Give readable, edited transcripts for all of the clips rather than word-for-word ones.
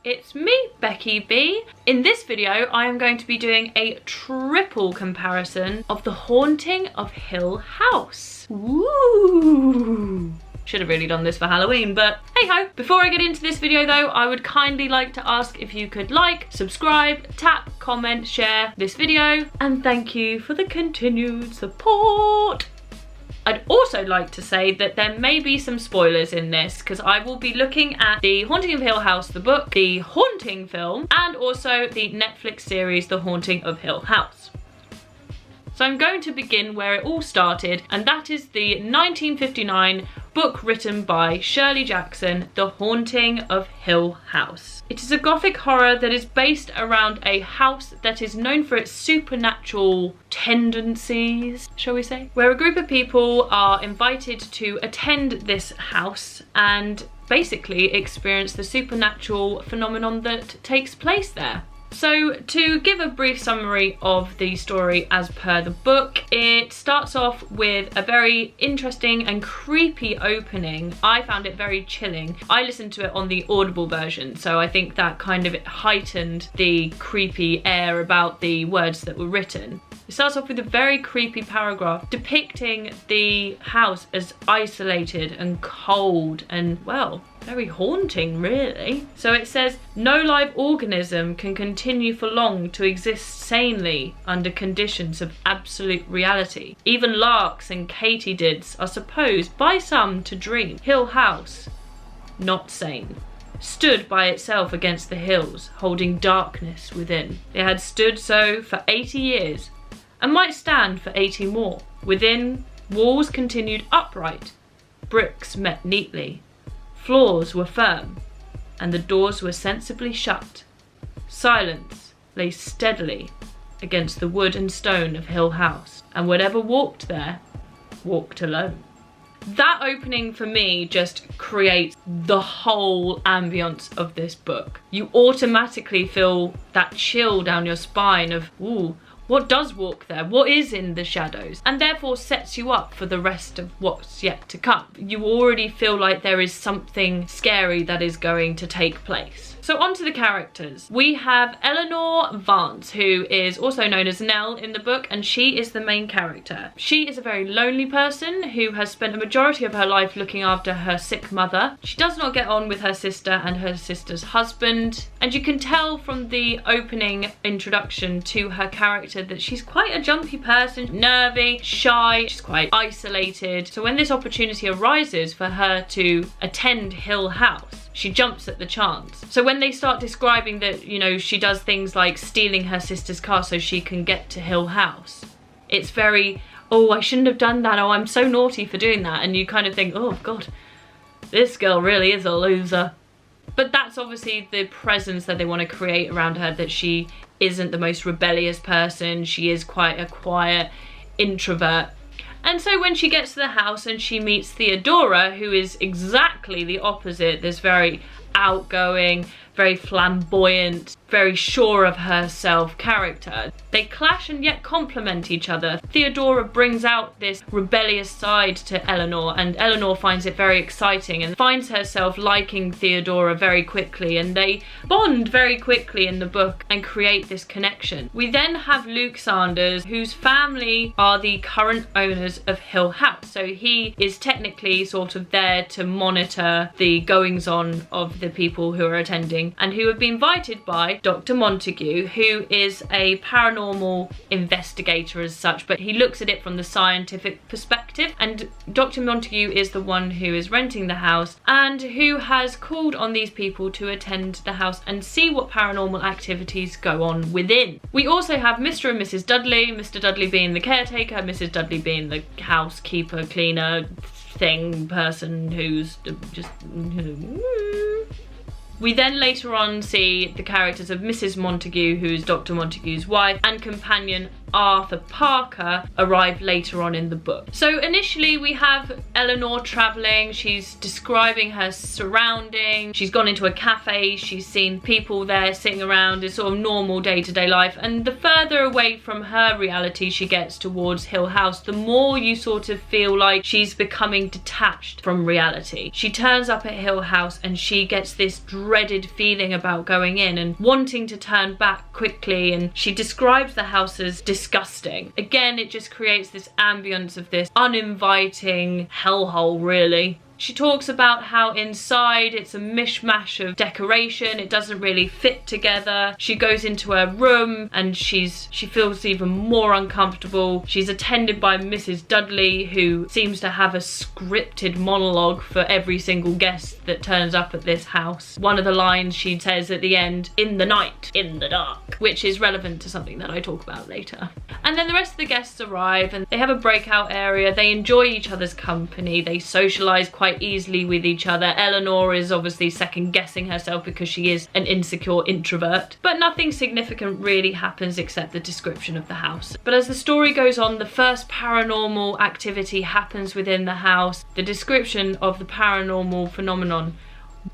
It's me, Becky B. In this video, I am going to be doing a triple comparison of The Haunting of Hill House. Woo! Should have really done this for Halloween, but hey ho. Before I get into this video though, I would kindly like to ask if you could like, subscribe, tap, comment, share this video, and thank you for the continued support. I'd also like to say that there may be some spoilers in this because I will be looking at The Haunting of Hill House, the book, the Haunting film, and also the Netflix series The Haunting of Hill House. So I'm going to begin where it all started, and that is the 1959 book written by Shirley Jackson, The Haunting of Hill House. It is a gothic horror that is based around a house that is known for its supernatural tendencies, shall we say? Where a group of people are invited to attend this house and basically experience the supernatural phenomenon that takes place there. So to give a brief summary of the story as per the book, it starts off with a very interesting and creepy opening. I found it very chilling. I listened to it on the Audible version, so I think that kind of heightened the creepy air about the words that were written. It starts off with a very creepy paragraph depicting the house as isolated and cold and, well, very haunting really. So it says, no live organism can continue for long to exist sanely under conditions of absolute reality. Even larks and katydids are supposed by some to dream. Hill House, not sane, stood by itself against the hills, holding darkness within. It had stood so for 80 years and might stand for 80 more. Within, walls continued upright, bricks met neatly, floors were firm, and the doors were sensibly shut. Silence lay steadily against the wood and stone of Hill House, and whatever walked there, walked alone. That opening for me just creates the whole ambience of this book. You automatically feel that chill down your spine of, ooh, what does walk there? What is in the shadows? And therefore sets you up for the rest of what's yet to come. You already feel like there is something scary that is going to take place. So on to the characters. We have Eleanor Vance, who is also known as Nell in the book, and she is the main character. She is a very lonely person who has spent a majority of her life looking after her sick mother. She does not get on with her sister and her sister's husband, and you can tell from the opening introduction to her character that she's quite a jumpy person, nervy, shy, she's quite isolated. So when this opportunity arises for her to attend Hill House, she jumps at the chance. So when they start describing that, you know, she does things like stealing her sister's car so she can get to Hill House, it's very, oh, I shouldn't have done that, oh, I'm so naughty for doing that, and you kind of think, oh god, this girl really is a loser. But that's obviously the presence that they want to create around her, that she isn't the most rebellious person, she is quite a quiet introvert. And so when she gets to the house and she meets Theodora, who is exactly the opposite, this very outgoing, very flamboyant, very sure of herself character, they clash and yet complement each other. Theodora brings out this rebellious side to Eleanor, and Eleanor finds it very exciting and finds herself liking Theodora very quickly, and they bond very quickly in the book and create this connection. We then have Luke Sanders, whose family are the current owners of Hill House, so he is technically sort of there to monitor the goings on of the people who are attending and who have been invited by Dr. Montague, who is a paranormal investigator as such, but he looks at it from the scientific perspective, and Dr. Montague is the one who is renting the house and who has called on these people to attend the house and see what paranormal activities go on within. We also have Mr. and Mrs. Dudley, Mr. Dudley being the caretaker, Mrs. Dudley being the housekeeper, cleaner, thing, person who's just... We then later on see the characters of Mrs. Montague, who's Dr. Montague's wife, and companion Arthur Parker arrive later on in the book. So initially we have Eleanor traveling. She's describing her surroundings. She's gone into a cafe. She's seen people there sitting around. It's sort of normal day-to-day life. And the further away from her reality she gets towards Hill House, the more you sort of feel like she's becoming detached from reality. She turns up at Hill House and she gets this dreaded feeling about going in and wanting to turn back quickly, and she describes the house as disgusting. Again, it just creates this ambience of this uninviting hellhole, really. She talks about how inside it's a mishmash of decoration. It doesn't really fit together. She goes into her room and she feels even more uncomfortable. She's attended by Mrs. Dudley, who seems to have a scripted monologue for every single guest that turns up at this house. One of the lines she says at the end, "In the night, in the dark," which is relevant to something that I talk about later. And then the rest of the guests arrive and they have a breakout area. They enjoy each other's company. They socialise quite easily with each other. Eleanor is obviously second guessing herself because she is an insecure introvert, but nothing significant really happens except the description of the house. But as the story goes on, the first paranormal activity happens within the house. The description of the paranormal phenomenon: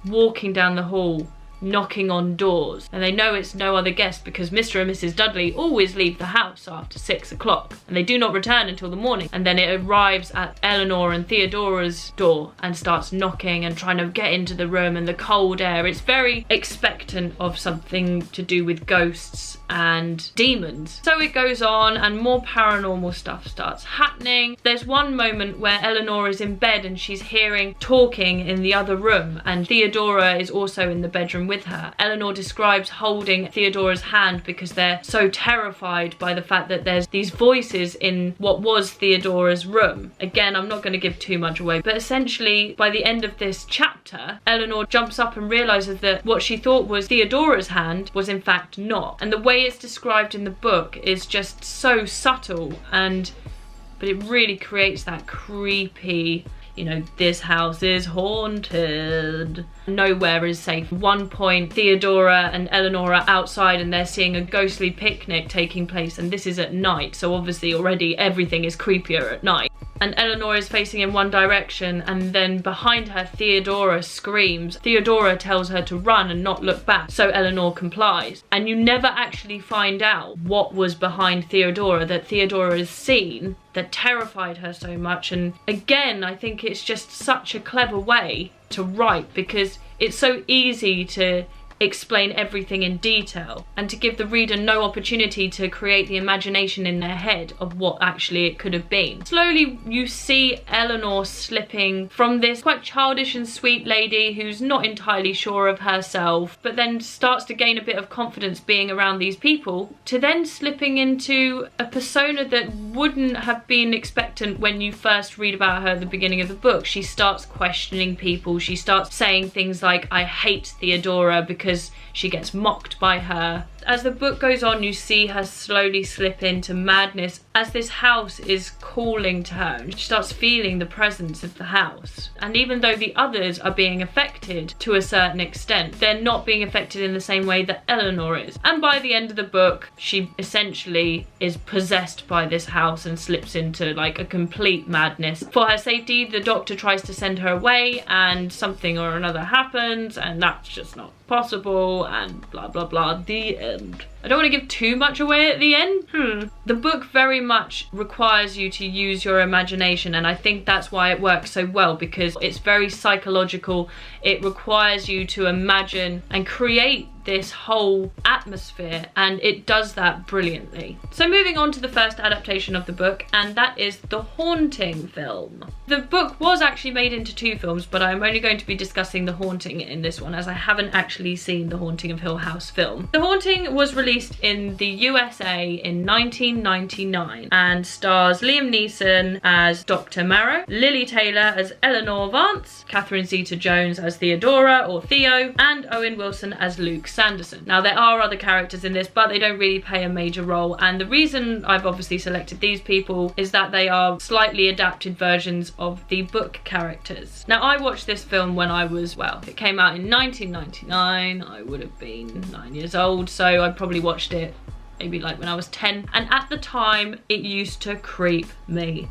walking down the hall, knocking on doors, and they know it's no other guest because Mr. and Mrs. Dudley always leave the house after 6 o'clock and they do not return until the morning. And then it arrives at Eleanor and Theodora's door and starts knocking and trying to get into the room, and the cold air, it's very expectant of something to do with ghosts and demons. So it goes on and more paranormal stuff starts happening. There's one moment where Eleanor is in bed and she's hearing talking in the other room, and Theodora is also in the bedroom with her. Eleanor describes holding Theodora's hand because they're so terrified by the fact that there's these voices in what was Theodora's room. Again, I'm not going to give too much away, but essentially by the end of this chapter, Eleanor jumps up and realizes that what she thought was Theodora's hand was in fact not. And the way it's described in the book is just so subtle, but it really creates that creepy, you know, this house is haunted. Nowhere is safe. At one point, Theodora and Eleanor are outside and they're seeing a ghostly picnic taking place, and this is at night, so obviously already everything is creepier at night. And Eleanor is facing in one direction, and then behind her Theodora screams. Theodora tells her to run and not look back, so Eleanor complies. And you never actually find out what was behind Theodora, that Theodora has seen, that terrified her so much. And again, I think it's just such a clever way to write, because it's so easy to explain everything in detail and to give the reader no opportunity to create the imagination in their head of what actually it could have been. Slowly you see Eleanor slipping from this quite childish and sweet lady who's not entirely sure of herself, but then starts to gain a bit of confidence being around these people, to then slipping into a persona that wouldn't have been expectant when you first read about her at the beginning of the book. She starts questioning people. She starts saying things like, "I hate Theodora," because she gets mocked by her. As the book goes on, you see her slowly slip into madness as this house is calling to her, and she starts feeling the presence of the house. And even though the others are being affected to a certain extent, they're not being affected in the same way that Eleanor is. And by the end of the book, she essentially is possessed by this house and slips into like a complete madness. For her safety, the doctor tries to send her away, and something or another happens, and that's just not possible, and blah blah blah. The end. I don't want to give too much away at the end. The book very much requires you to use your imagination, and I think that's why it works so well, because it's very psychological. It requires you to imagine and create this whole atmosphere, and it does that brilliantly. So moving on to the first adaptation of the book, and that is The Haunting film. The book was actually made into 2 films, but I'm only going to be discussing The Haunting in this one, as I haven't actually seen The Haunting of Hill House film. The Haunting was released in the USA in 1999 and stars Liam Neeson as Dr. Marrow, Lily Taylor as Eleanor Vance, Catherine Zeta-Jones as Theodora or Theo, and Owen Wilson as Luke Sanderson. Now there are other characters in this, but they don't really play a major role, and the reason I've obviously selected these people is that they are slightly adapted versions of the book characters. Now I watched this film when I was, well, it came out in 1999, I would have been 9 years old, so I probably watched it maybe like when I was 10, and at the time it used to creep me.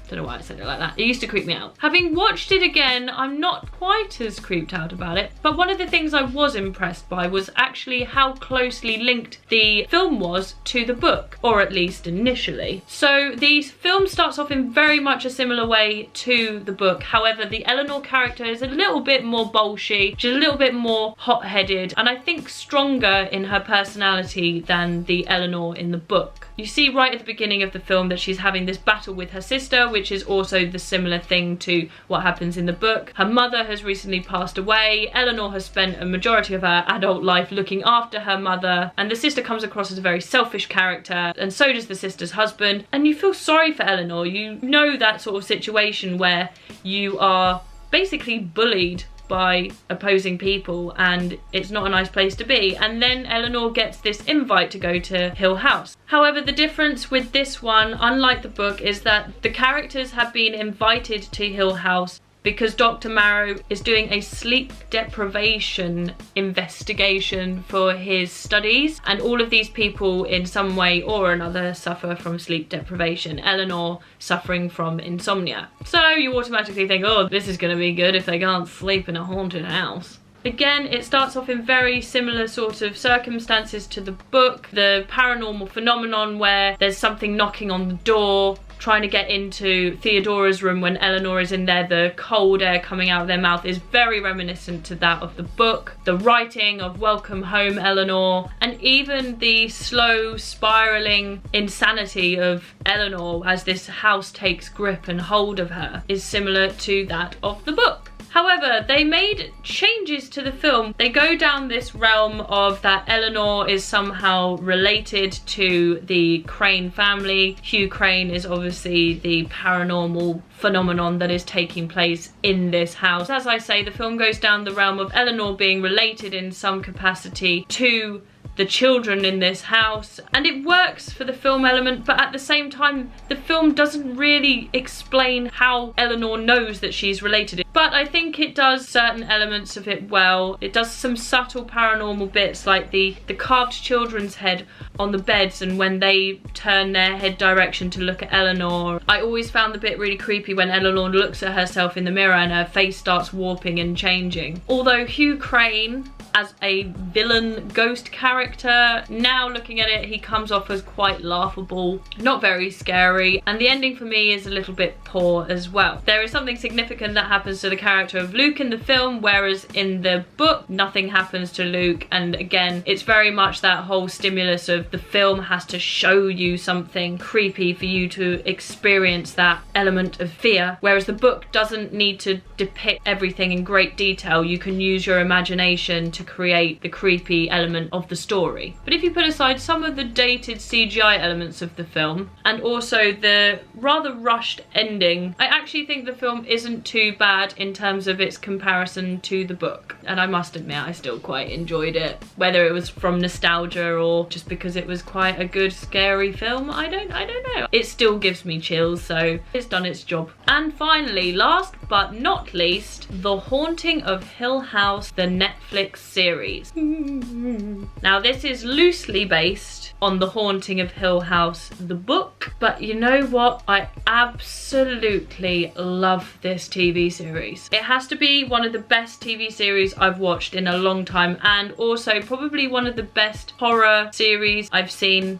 Don't know why I said it like that. It used to creep me out. Having watched it again, I'm not quite as creeped out about it, but one of the things I was impressed by was actually how closely linked the film was to the book, or at least initially. So the film starts off in very much a similar way to the book. However, the Eleanor character is a little bit more bolshy, she's a little bit more hot-headed, and I think stronger in her personality than the Eleanor in the book. You see right at the beginning of the film that she's having this battle with her sister, which is also the similar thing to what happens in the book. Her mother has recently passed away. Eleanor has spent a majority of her adult life looking after her mother, and the sister comes across as a very selfish character, and so does the sister's husband. And you feel sorry for Eleanor. You know that sort of situation where you are basically bullied by opposing people and it's not a nice place to be, and then Eleanor gets this invite to go to Hill House. However, the difference with this one, unlike the book, is that the characters have been invited to Hill House because Dr. Marrow is doing a sleep deprivation investigation for his studies, and all of these people in some way or another suffer from sleep deprivation. Eleanor suffering from insomnia. So you automatically think, oh, this is going to be good if they can't sleep in a haunted house. Again, it starts off in very similar sort of circumstances to the book. The paranormal phenomenon where there's something knocking on the door, trying to get into Theodora's room when Eleanor is in there, the cold air coming out of their mouth is very reminiscent to that of the book. The writing of Welcome Home, Eleanor, and even the slow spiraling insanity of Eleanor as this house takes grip and hold of her is similar to that of the book. However, they made changes to the film. They go down this realm of that Eleanor is somehow related to the Crane family. Hugh Crane is obviously the paranormal phenomenon that is taking place in this house. As I say, the film goes down the realm of Eleanor being related in some capacity to the children in this house, and it works for the film element, but at the same time the film doesn't really explain how Eleanor knows that she's related. But I think it does certain elements of it well. It does some subtle paranormal bits like the carved children's head on the beds, and when they turn their head direction to look at Eleanor. I always found the bit really creepy when Eleanor looks at herself in the mirror and her face starts warping and changing. Although Hugh Crane as a villain ghost character, now looking at it, he comes off as quite laughable, not very scary, and the ending for me is a little bit poor as well. There is something significant that happens to the character of Luke in the film, whereas in the book nothing happens to Luke, and again it's very much that whole stimulus of the film has to show you something creepy for you to experience that element of fear, whereas the book doesn't need to depict everything in great detail. You can use your imagination to create the creepy element of the story. But if you put aside some of the dated CGI elements of the film and also the rather rushed ending, I actually think the film isn't too bad in terms of its comparison to the book, and I must admit I still quite enjoyed it, whether it was from nostalgia or just because it was quite a good scary film. I don't know, it still gives me chills, so it's done its job. And finally, last but not least, The Haunting of Hill House, the Netflix series. Now this is loosely based on The Haunting of Hill House, the book, but you know what? I absolutely love this TV series. It has to be one of the best TV series I've watched in a long time, and also probably one of the best horror series I've seen,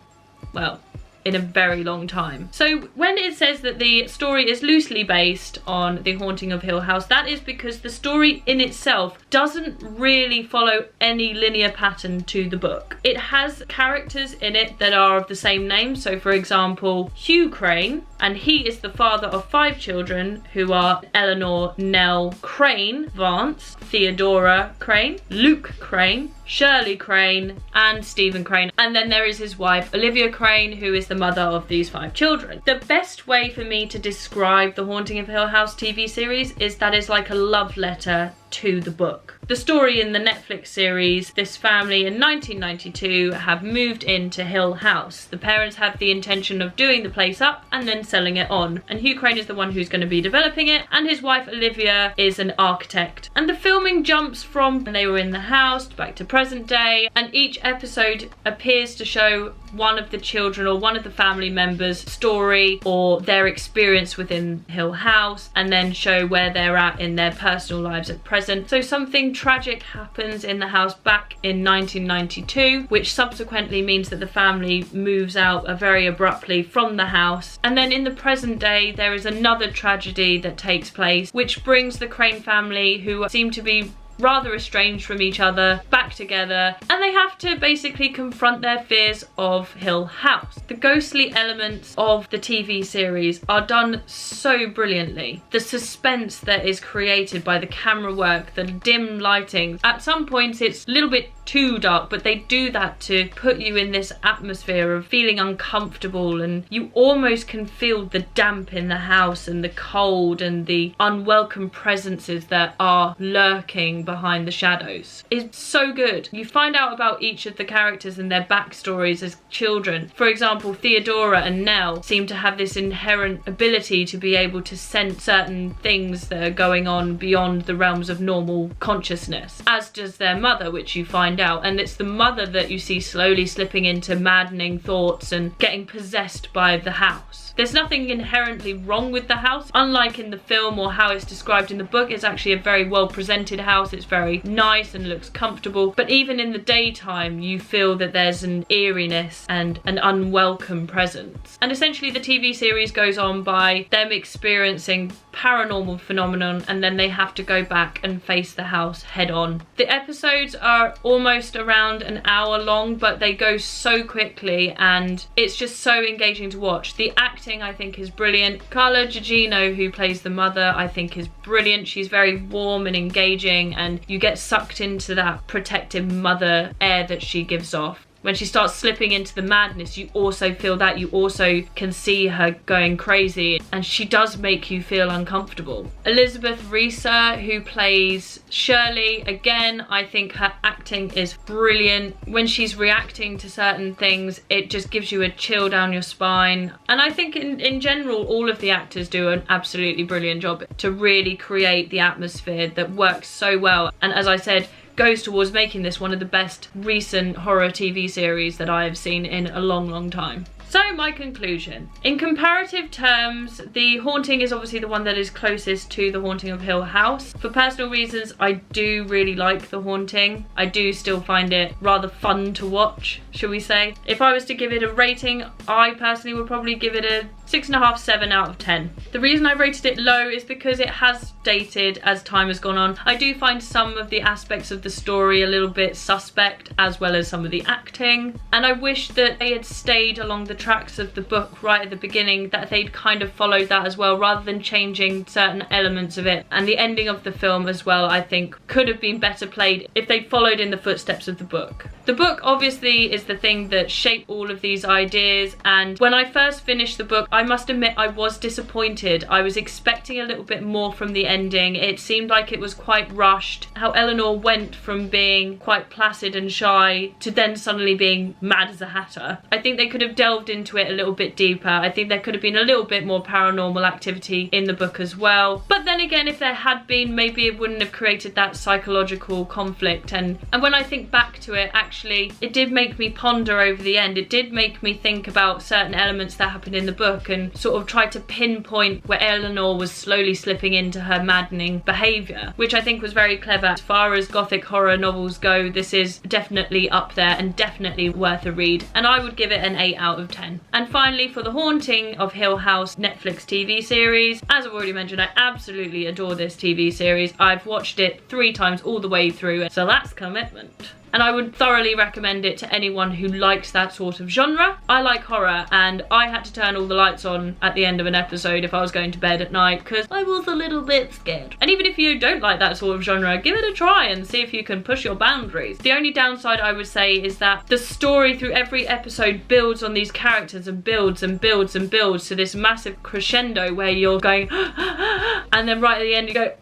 well, in a very long time. So when it says that the story is loosely based on The Haunting of Hill House, that is because the story in itself doesn't really follow any linear pattern to the book. It has characters in it that are of the same name. So for example, Hugh Crane, and he is the father of 5 children who are Eleanor, Nell Crane, Vance, Theodora Crane, Luke Crane, Shirley Crane, and Stephen Crane. And then there is his wife, Olivia Crane, who is the mother of these 5 children. The best way for me to describe The Haunting of Hill House TV series is that it's like a love letter to the book. The story in the Netflix series, this family in 1992 have moved into Hill House. The parents have the intention of doing the place up and then selling it on. And Hugh Crane is the one who's going to be developing it, and his wife Olivia is an architect. And the filming jumps from when they were in the house back to present day, and each episode appears to show one of the children or one of the family members' story or their experience within Hill House, and then show where they're at in their personal lives at present. So something tragic happens in the house back in 1992, which subsequently means that the family moves out very abruptly from the house. And then in the present day, there is another tragedy that takes place, which brings the Crane family, who seem to be rather estranged from each other, back together, and they have to basically confront their fears of Hill House. The ghostly elements of the TV series are done so brilliantly. The suspense that is created by the camera work, the dim lighting, at some points it's a little bit too dark, but they do that to put you in this atmosphere of feeling uncomfortable, and you almost can feel the damp in the house and the cold and the unwelcome presences that are lurking behind the shadows. It's so good. You find out about each of the characters and their backstories as children. For example, Theodora and Nell seem to have this inherent ability to be able to sense certain things that are going on beyond the realms of normal consciousness, as does their mother, which you find out. And it's the mother that you see slowly slipping into maddening thoughts and getting possessed by the house. There's nothing inherently wrong with the house. Unlike in the film or how it's described in the book, it's actually a very well presented house. It's very nice and looks comfortable. But even in the daytime, you feel that there's an eeriness and an unwelcome presence. And essentially the TV series goes on by them experiencing paranormal phenomenon, and then they have to go back and face the house head on. The episodes are almost around an hour long, but they go so quickly and it's just so engaging to watch. The acting, I think, is brilliant. Carla Gugino, who plays the mother, I think is brilliant. She's very warm and engaging, and you get sucked into that protective mother air that she gives off. When she starts slipping into the madness, you also feel that. You also can see her going crazy, and she does make you feel uncomfortable. Elizabeth Reese, who plays Shirley, again, I think her acting is brilliant. When she's reacting to certain things, it just gives you a chill down your spine. And I think in general, all of the actors do an absolutely brilliant job to really create the atmosphere that works so well. And as I said, goes towards making this one of the best recent horror TV series that I have seen in a long time. So my conclusion. In comparative terms, The Haunting is obviously the one that is closest to The Haunting of Hill House. For personal reasons, I do really like The Haunting. I do still find it rather fun to watch, shall we say. If I was to give it a rating, I personally would probably give it a 6.5, 7 out of 10. The reason I rated it low is because it has dated as time has gone on. I do find some of the aspects of the story a little bit suspect, as well as some of the acting. And I wish that they had stayed along the tracks of the book right at the beginning, that they'd kind of followed that as well, rather than changing certain elements of it. And the ending of the film as well, I think, could have been better played if they followed in the footsteps of the book. The book obviously is the thing that shaped all of these ideas, and when I first finished the book, I must admit I was disappointed. I was expecting a little bit more from the ending. It seemed like it was quite rushed. How Eleanor went from being quite placid and shy to then suddenly being mad as a hatter. I think they could have delved into it a little bit deeper. I think there could have been a little bit more paranormal activity in the book as well. But then again, if there had been, maybe it wouldn't have created that psychological conflict. And when I think back to it, actually, it did make me ponder over the end. It did make me think about certain elements that happened in the book and sort of try to pinpoint where Eleanor was slowly slipping into her maddening behaviour, which I think was very clever. As far as gothic horror novels go, this is definitely up there and definitely worth a read, and I would give it an 8 out of 10. And finally, for The Haunting of Hill House Netflix TV series, as I've already mentioned, I absolutely adore this TV series. I've watched it 3 times all the way through, so that's commitment. And I would thoroughly recommend it to anyone who likes that sort of genre. I like horror, and I had to turn all the lights on at the end of an episode if I was going to bed at night, because I was a little bit scared. And even if you don't like that sort of genre, give it a try and see if you can push your boundaries. The only downside I would say is that the story through every episode builds on these characters and builds and builds and builds to this massive crescendo where you're going and then right at the end you go,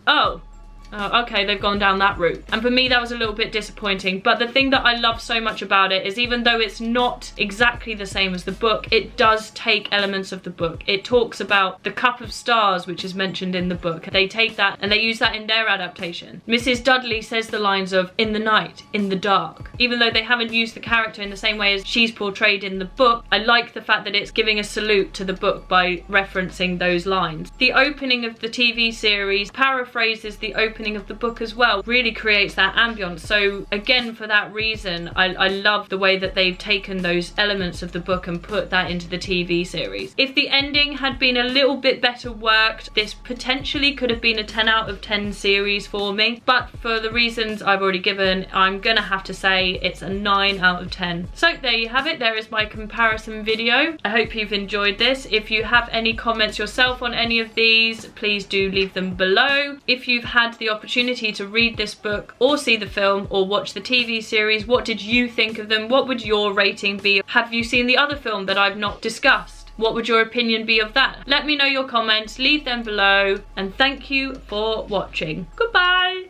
oh, Oh, okay, they've gone down that route. And for me, that was a little bit disappointing. But the thing that I love so much about it is even though it's not exactly the same as the book, it does take elements of the book. It talks about the cup of stars, which is mentioned in the book. They take that and they use that in their adaptation. Mrs. Dudley says the lines of "in the night, in the dark." Even though they haven't used the character in the same way as she's portrayed in the book, I like the fact that it's giving a salute to the book by referencing those lines. The opening of the TV series paraphrases the opening of the book as well, really creates that ambience. So again, for that reason, I love the way that they've taken those elements of the book and put that into the TV series. If the ending had been a little bit better worked, this potentially could have been a 10 out of 10 series for me, but for the reasons I've already given, I'm gonna have to say it's a 9 out of 10. So there you have it. There is my comparison video. I hope you've enjoyed this. If you have any comments yourself on any of these, please do leave them below. If you've had the opportunity to read this book or see the film or watch the TV series, what did you think of them? What would your rating be? Have you seen the other film that I've not discussed? What would your opinion be of that? Let me know your comments, leave them below, and thank you for watching. Goodbye!